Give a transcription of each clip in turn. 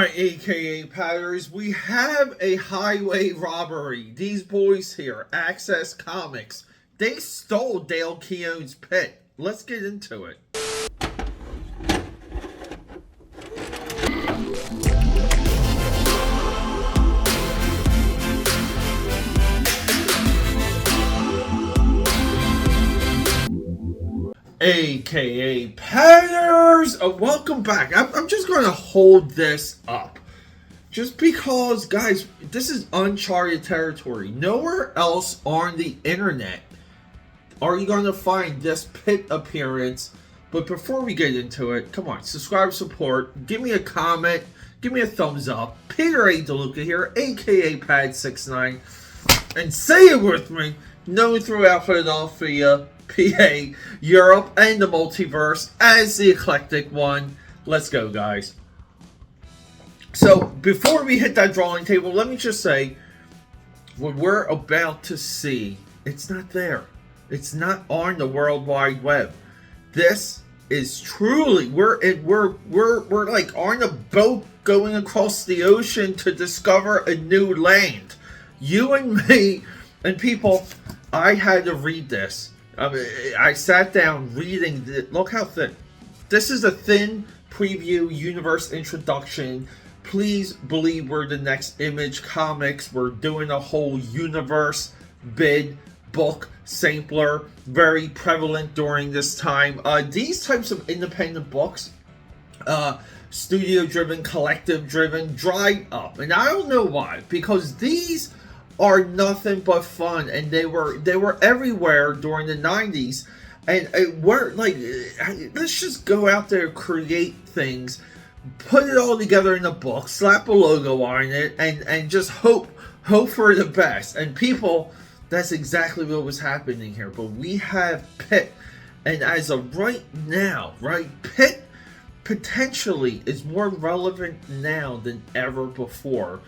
Alright, aka Patters, we have a highway robbery. These boys here, Access Comics, they stole Dale Keown's Pit. Let's get into it. AKA Patters! Welcome back. I'm just going to hold this up. Just because, guys, this is uncharted territory. Nowhere else on the internet are you going to find this Pit appearance. But before we get into it, come on, subscribe, support, give me a comment, give me a thumbs up. Peter A. DeLuca here, aka Pad69. And say it with me, known throughout Philadelphia, PA, Europe, and the multiverse as the eclectic one. Let's go, guys. So, before we hit that drawing table, let me just say, what we're about to see, it's not there. It's not on the World Wide Web. This is truly, we're like on a boat going across the ocean to discover a new land. You and me, and people, I had to read this. I sat down reading it. Look how thin. This is a thin preview universe introduction. Please believe we're the next Image Comics. We're doing a whole universe bid book sampler. Very prevalent during this time. These types of independent books, studio driven, collective driven, dried up. And I don't know why. Because these are nothing but fun, and they were everywhere during the 90s, and we're like, let's just go out there, create things, put it all together in a book, slap a logo on it, and just hope for the best. And people, that's exactly what was happening here. But we have Pit, and as of right now, Pit potentially is more relevant now than ever before.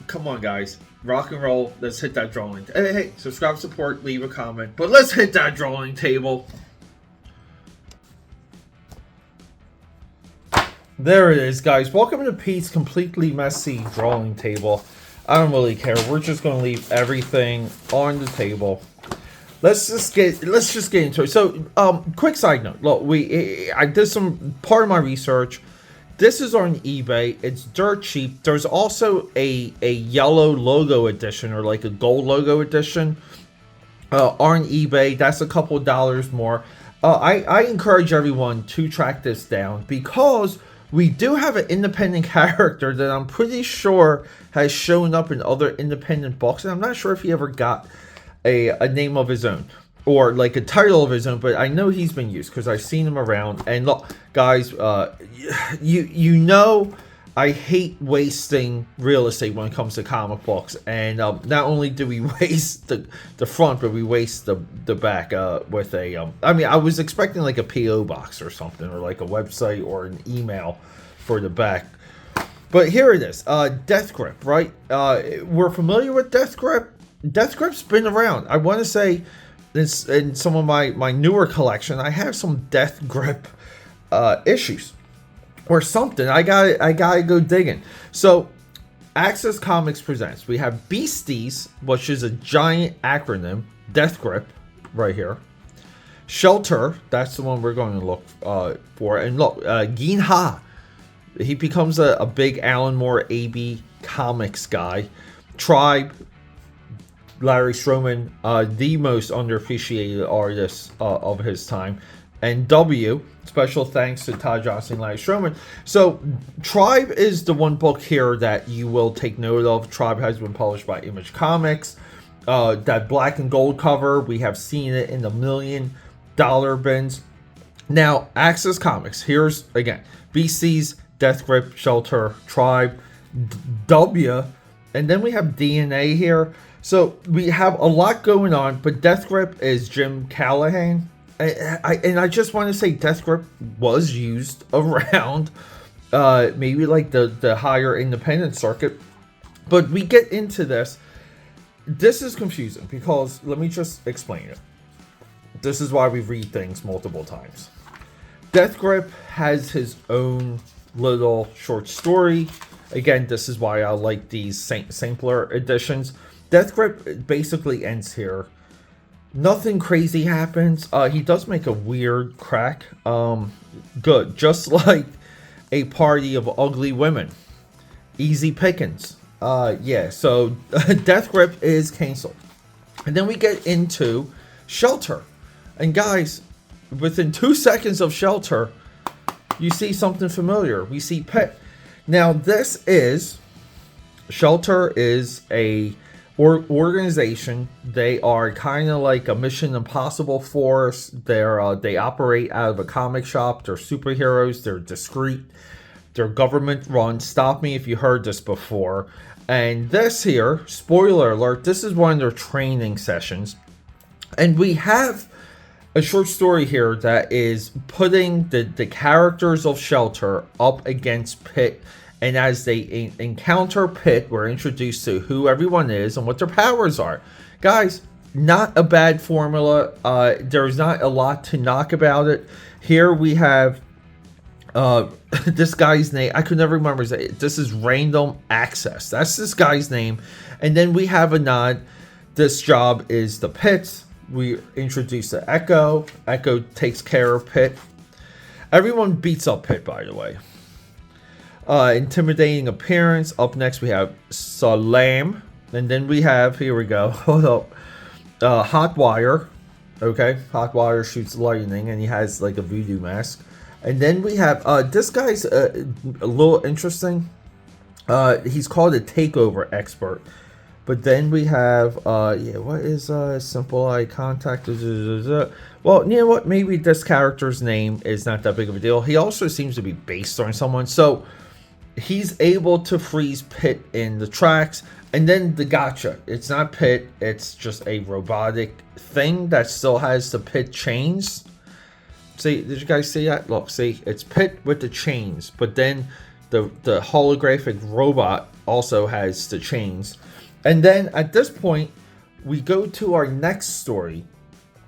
Come on, guys. Rock and roll. Let's hit that drawing. Hey, subscribe, support, leave a comment. But let's hit that drawing table. There it is, guys. Welcome to Pete's completely messy drawing table. I don't really care. We're just going to leave everything on the table. Let's just get into it. So, quick side note. Look, I did some part of my research. This is on eBay. It's dirt cheap. There's also a yellow logo edition, or like a gold logo edition, on eBay. That's a couple dollars more. I encourage everyone to track this down, because we do have an independent character that I'm pretty sure has shown up in other independent books, and I'm not sure if he ever got a name of his own, or like a title of his own, but I know he's been used because I've seen him around. And look, guys, you know I hate wasting real estate when it comes to comic books. And not only do we waste the front, but we waste the back with a I mean, I was expecting like a PO box or something, or like a website or an email for the back. But here it is. Death Grip, right? We're familiar with Death Grip. Death Grip's been around. I want to say this in some of my newer collection. I have some Death Grip issues or something. I gotta go digging. So, Access Comics presents. We have Beasties, which is a giant acronym. Death Grip, right here. Shelter, that's the one we're going to look for. And look, Gin Ha. He becomes a big Alan Moore AB Comics guy. Tribe. Larry Stroman, the most underappreciated artist of his time. And W, special thanks to Todd Johnson and Larry Stroman. So, Tribe is the one book here that you will take note of. Tribe has been published by Image Comics. That black and gold cover, we have seen it in the $1 million bins. Now, Access Comics, here's, again, BC's, Death Grip, Shelter, Tribe, W, and then we have DNA here. So we have a lot going on, but Death Grip is Jim Callahan. And I just want to say Death Grip was used around maybe like the higher independent circuit. But we get into this. This is confusing because, let me just explain it. This is why we read things multiple times. Death Grip has his own little short story. Again, this is why I like these sampler editions. Death Grip basically ends here. Nothing crazy happens. He does make a weird crack. Good. Just like a party of ugly women. Easy pickings. Yeah, so Death Grip is canceled. And then we get into Shelter. And guys, within 2 seconds of Shelter, you see something familiar. We see Pitt. Now, this is... Shelter is a organization. They are kind of like a Mission Impossible force. They operate out of a comic shop. They're superheroes. They're discreet. They're government run. Stop me if you heard this before. And this here, spoiler alert, this is one of their training sessions. And we have a short story here that is putting the characters of Shelter up against Pitt. And as they encounter Pitt, we're introduced to who everyone is and what their powers are. Guys, not a bad formula. There's not a lot to knock about it. Here we have this guy's name. I could never remember his name. This is Random Access. That's this guy's name. And then we have a nod. This job is the Pitts. We introduce the Echo. Echo takes care of Pitt. Everyone beats up Pitt, by the way. Intimidating appearance. Up next we have Salam. And then we have, here we go, hold up, Hot Wire. Okay, Hot Wire shoots lightning and he has like a voodoo mask. And then we have, this guy's a little interesting. He's called a takeover expert. But then we have, yeah, what is simple eye contact? Well, you know what? Maybe this character's name is not that big of a deal. He also seems to be based on someone. So he's able to freeze Pitt in the tracks. And then the gotcha. It's not Pitt. It's just a robotic thing that still has the Pitt chains. See, did you guys see that? Look, see, it's Pitt with the chains. But then the holographic robot also has the chains. And then at this point, we go to our next story.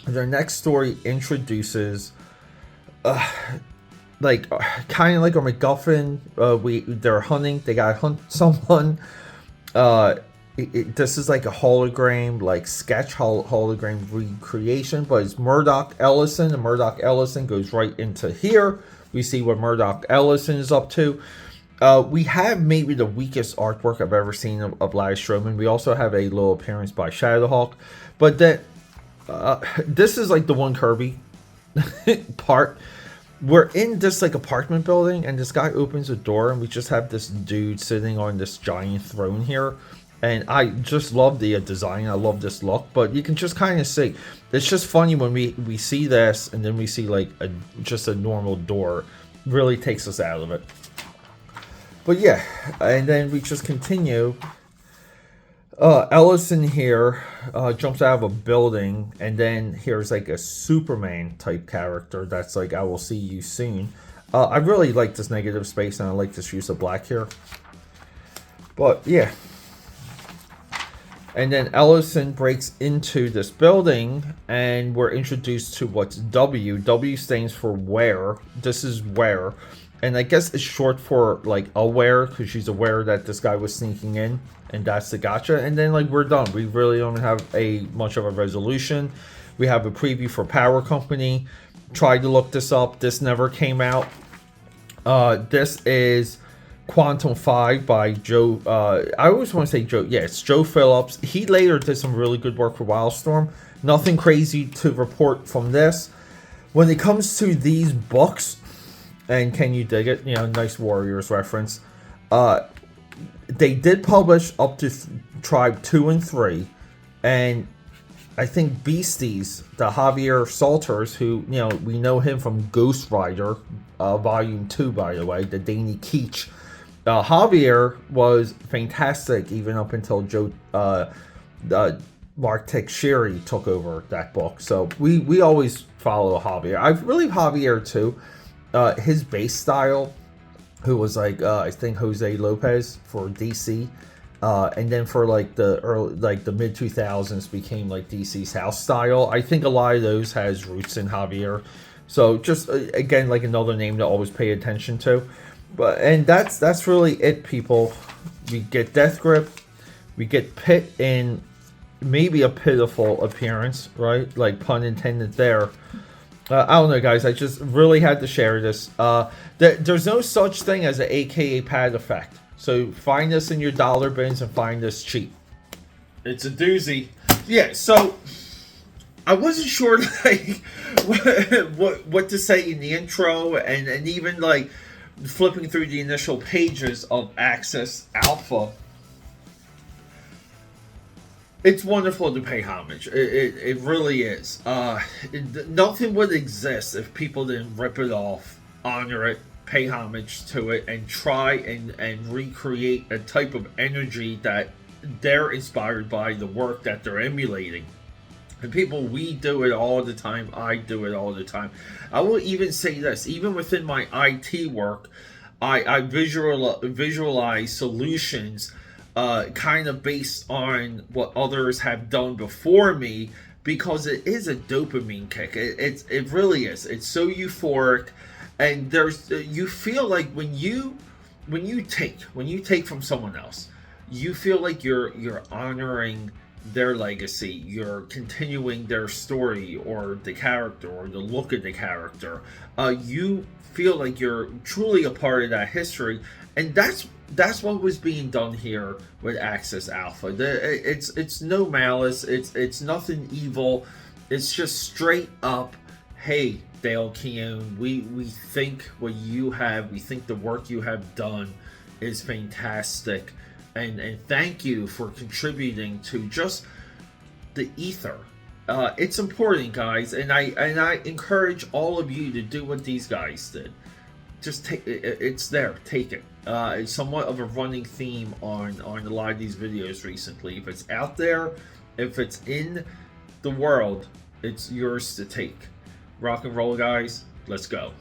And our next story introduces, like, kind of like a MacGuffin. They're hunting. They gotta hunt someone. This is like a hologram, like sketch hologram recreation, but it's Murdoch Ellison, and Murdoch Ellison goes right into here. We see what Murdoch Ellison is up to. We have maybe the weakest artwork I've ever seen of Larry Stroman. We also have a little appearance by Shadowhawk, but that this is like the one Kirby part. We're in this like apartment building, and this guy opens a door, and we just have this dude sitting on this giant throne here. And I just love the design. I love this look, but you can just kind of see. It's just funny when we see this, and then we see like just a normal door. Really takes us out of it. But yeah, and then we just continue. Ellison here jumps out of a building, and then here's like a Superman type character that's like, I will see you soon. I really like this negative space, and I like this use of black here. But yeah. And then Ellison breaks into this building, and we're introduced to what's W. W stands for where. This is where. And I guess it's short for like aware, because she's aware that this guy was sneaking in. And that's the gotcha. And then like we're done. We really don't have much of a resolution. We have a preview for Power Company. Tried to look this up. This never came out. This is Quantum 5 by Joe, I always want to say Joe, yeah, it's Joe Phillips. He later did some really good work for Wildstorm. Nothing crazy to report from this. When it comes to these books, and can you dig it, you know, nice Warriors reference, they did publish up to Tribe 2 and 3, and I think Beasties, the Javier Salters, who, you know, we know him from Ghost Rider, Volume 2, by the way, the Danny Keach. Javier was fantastic even up until Mark Teixeira took over that book. So we always follow Javier. I believe Javier too. His base style, who was like I think Jose Lopez for DC, and then for like the mid 2000s became like DC's house style. I think a lot of those has roots in Javier. So just again, like another name to always pay attention to. And that's really it, people. We get Death Grip, we get Pitt in maybe a pitiful appearance, right? Like, pun intended there. I don't know, guys. I just really had to share this. There's no such thing as an AKAPAD effect. So find this in your dollar bins and find this cheap. It's a doozy. Yeah, so I wasn't sure like what to say in the intro, and even like flipping through the initial pages of Access Alpha. It's wonderful to pay homage. It really is. Nothing would exist if people didn't rip it off, honor it, pay homage to it, and try and recreate a type of energy that they're inspired by, the work that they're emulating. And people, we do it all the time. I do it all the time. I will even say this, even within my IT work, I visualize solutions kind of based on what others have done before me, because it is a dopamine kick. It really is. It's so euphoric, and you feel like when you take from someone else, you feel like you're honoring their legacy, you're continuing their story or the character or the look of the character. You feel like you're truly a part of that history, and that's what was being done here with Access Alpha. It's no malice, it's nothing evil. It's just straight up, hey, Dale Keown, we think what you have, we think the work you have done is fantastic, and thank you for contributing to just the ether. It's important, guys, and I encourage all of you to do what these guys did. Just take it's there, take it. It's somewhat of a running theme on a lot of these videos recently. If it's out there, if it's in the world, it's yours to take. Rock and roll, guys. Let's go.